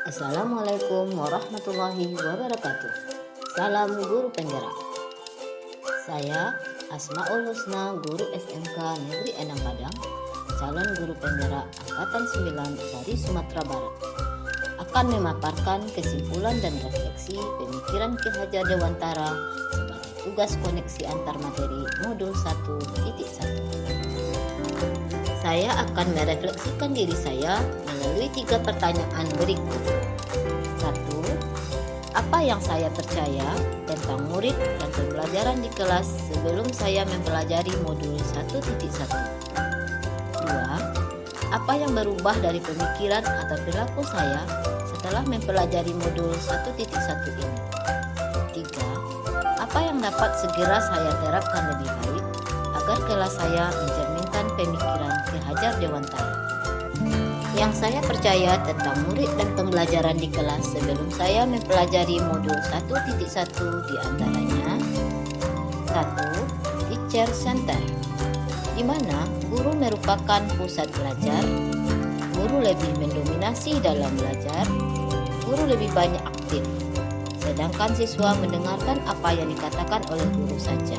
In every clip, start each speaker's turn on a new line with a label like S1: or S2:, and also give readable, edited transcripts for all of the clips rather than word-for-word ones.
S1: Assalamualaikum warahmatullahi wabarakatuh. Salam guru penggerak. Saya Asmaul Husna, guru SMK Negeri Enam Padang, calon guru penggerak Angkatan 9 dari Sumatera Barat, akan memaparkan kesimpulan dan refleksi pemikiran Ki Hajar Dewantara sebagai tugas koneksi antar materi modul 1.1. Saya akan merefleksikan diri saya melalui 3 pertanyaan berikut. 1. Apa yang saya percaya tentang murid dan pembelajaran di kelas sebelum saya mempelajari modul 1.1? 2. Apa yang berubah dari pemikiran atau perilaku saya setelah mempelajari modul 1.1 ini? 3. Apa yang dapat segera saya terapkan lebih baik agar kelas saya mencerminkan pemikiran Ki Hajar Dewantara. Yang saya percaya tentang murid dan pembelajaran di kelas sebelum saya mempelajari modul 1.1 di antaranya: 1. Teacher Center, di mana guru merupakan pusat belajar, guru lebih mendominasi dalam belajar, guru lebih banyak aktif, sedangkan siswa mendengarkan apa yang dikatakan oleh guru saja,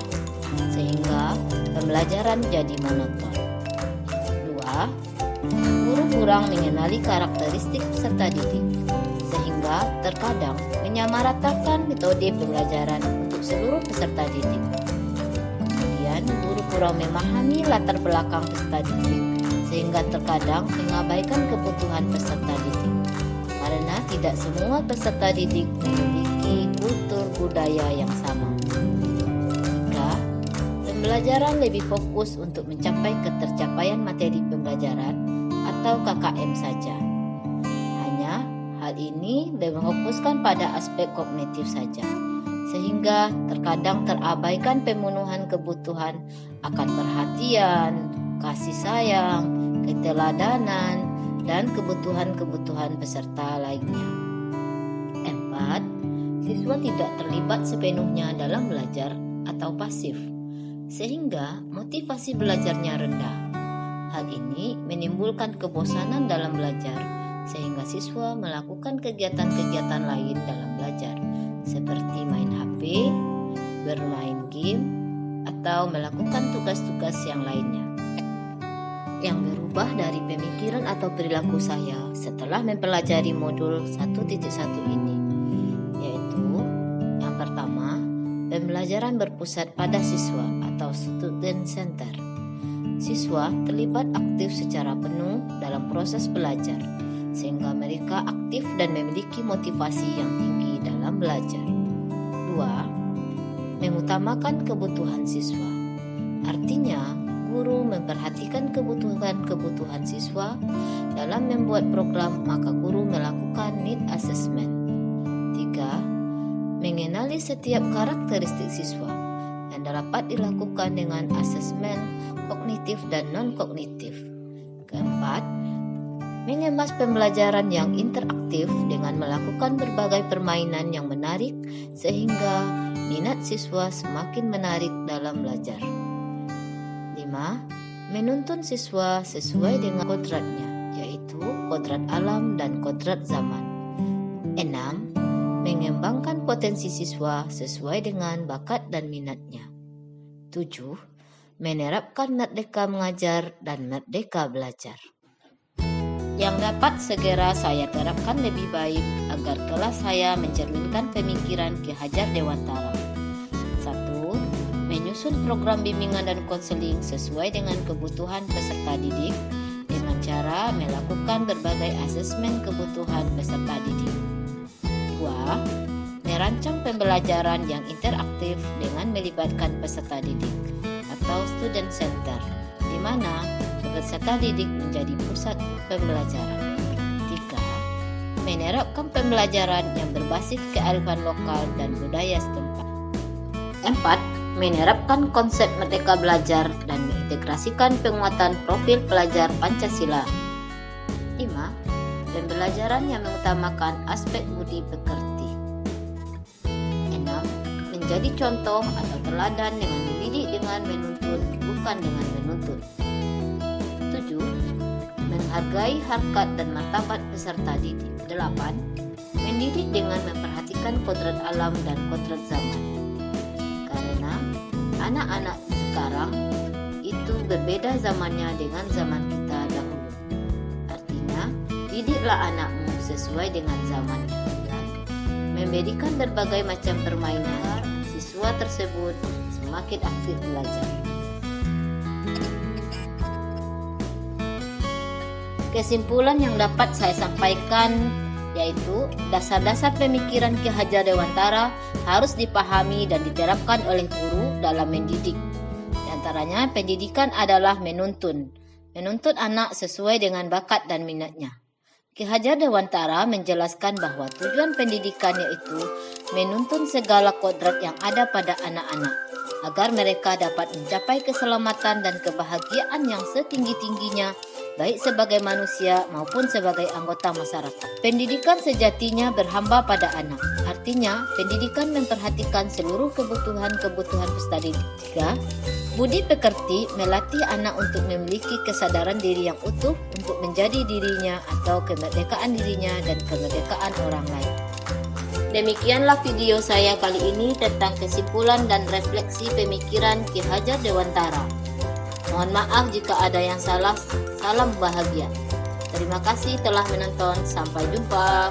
S1: sehingga pembelajaran jadi monoton. 2. Guru kurang mengenali karakteristik peserta didik, sehingga terkadang menyamaratakan metode pembelajaran untuk seluruh peserta didik. Kemudian, guru kurang memahami latar belakang peserta didik, sehingga terkadang mengabaikan kebutuhan peserta didik, karena tidak semua peserta didik memiliki kultur budaya yang sama. Pembelajaran lebih fokus untuk mencapai ketercapaian materi pembelajaran atau KKM saja. Hanya hal ini lebih fokuskan pada aspek kognitif saja, sehingga terkadang terabaikan pemenuhan kebutuhan akan perhatian, kasih sayang, keteladanan, dan kebutuhan-kebutuhan peserta lainnya. 4. Siswa tidak terlibat sepenuhnya dalam belajar atau pasif, sehingga motivasi belajarnya rendah. Hal ini menimbulkan kebosanan dalam belajar, sehingga siswa melakukan kegiatan-kegiatan lain dalam belajar, seperti main HP, bermain game, atau melakukan tugas-tugas yang lainnya. Yang berubah dari pemikiran atau perilaku saya setelah mempelajari modul 1.1 ini, yaitu yang pertama, pembelajaran berpusat pada siswa atau student center. Siswa terlibat aktif secara penuh dalam proses belajar, sehingga mereka aktif dan memiliki motivasi yang tinggi dalam belajar. 2. Mengutamakan kebutuhan siswa. Artinya, guru memperhatikan kebutuhan siswa. Dalam membuat program, maka guru melakukan need assessment. 3. Mengenali setiap karakteristik siswa yang dapat dilakukan dengan asesmen kognitif dan non-kognitif. 4. Mengemas pembelajaran yang interaktif dengan melakukan berbagai permainan yang menarik sehingga minat siswa semakin menarik dalam belajar. 5. Menuntun siswa sesuai dengan kodratnya, yaitu kodrat alam dan kodrat zaman. 6. Mengembangkan potensi siswa sesuai dengan bakat dan minatnya. 7. Menerapkan merdeka mengajar dan merdeka belajar. Yang dapat segera saya terapkan lebih baik agar kelas saya mencerminkan pemikiran Ki Hajar Dewantara. 1. Menyusun program bimbingan dan konseling sesuai dengan kebutuhan peserta didik dengan cara melakukan berbagai asesmen kebutuhan peserta didik. 2. Merancang pembelajaran yang interaktif dengan melibatkan peserta didik atau student center, di mana peserta didik menjadi pusat pembelajaran. 3. Menerapkan pembelajaran yang berbasis kearifan lokal dan budaya setempat. 4. Menerapkan konsep merdeka belajar dan mengintegrasikan penguatan profil pelajar Pancasila. 5. Pembelajaran yang mengutamakan aspek budi pekerti. 6. Menjadi contoh atau teladan dengan mendidik dengan menuntun, bukan dengan menuntut. 7. Menghargai harkat dan martabat peserta didik. 8. mendidik dengan memperhatikan kodrat alam dan kodrat zaman. Karena anak-anak sekarang itu berbeda zamannya dengan zaman kita dahulu. Artinya, didiklah anakmu sesuai dengan zamannya. Memberikan berbagai macam permainan, siswa tersebut semakin aktif belajar. Kesimpulan yang dapat saya sampaikan yaitu dasar-dasar pemikiran Ki Hajar Dewantara harus dipahami dan diterapkan oleh guru dalam mendidik. Di antaranya, pendidikan adalah menuntun anak sesuai dengan bakat dan minatnya. Ki Hajar Dewantara menjelaskan bahwa tujuan pendidikan yaitu menuntun segala kodrat yang ada pada anak-anak agar mereka dapat mencapai keselamatan dan kebahagiaan yang setinggi-tingginya baik sebagai manusia maupun sebagai anggota masyarakat. Pendidikan sejatinya berhamba pada anak. Artinya, pendidikan memperhatikan seluruh kebutuhan peserta didik. Budi pekerti melatih anak untuk memiliki kesadaran diri yang utuh untuk menjadi dirinya atau kemerdekaan dirinya dan kemerdekaan orang lain. Demikianlah video saya kali ini tentang kesimpulan dan refleksi pemikiran Ki Hajar Dewantara. Mohon maaf jika ada yang salah. Salam bahagia. Terima kasih telah menonton. Sampai jumpa.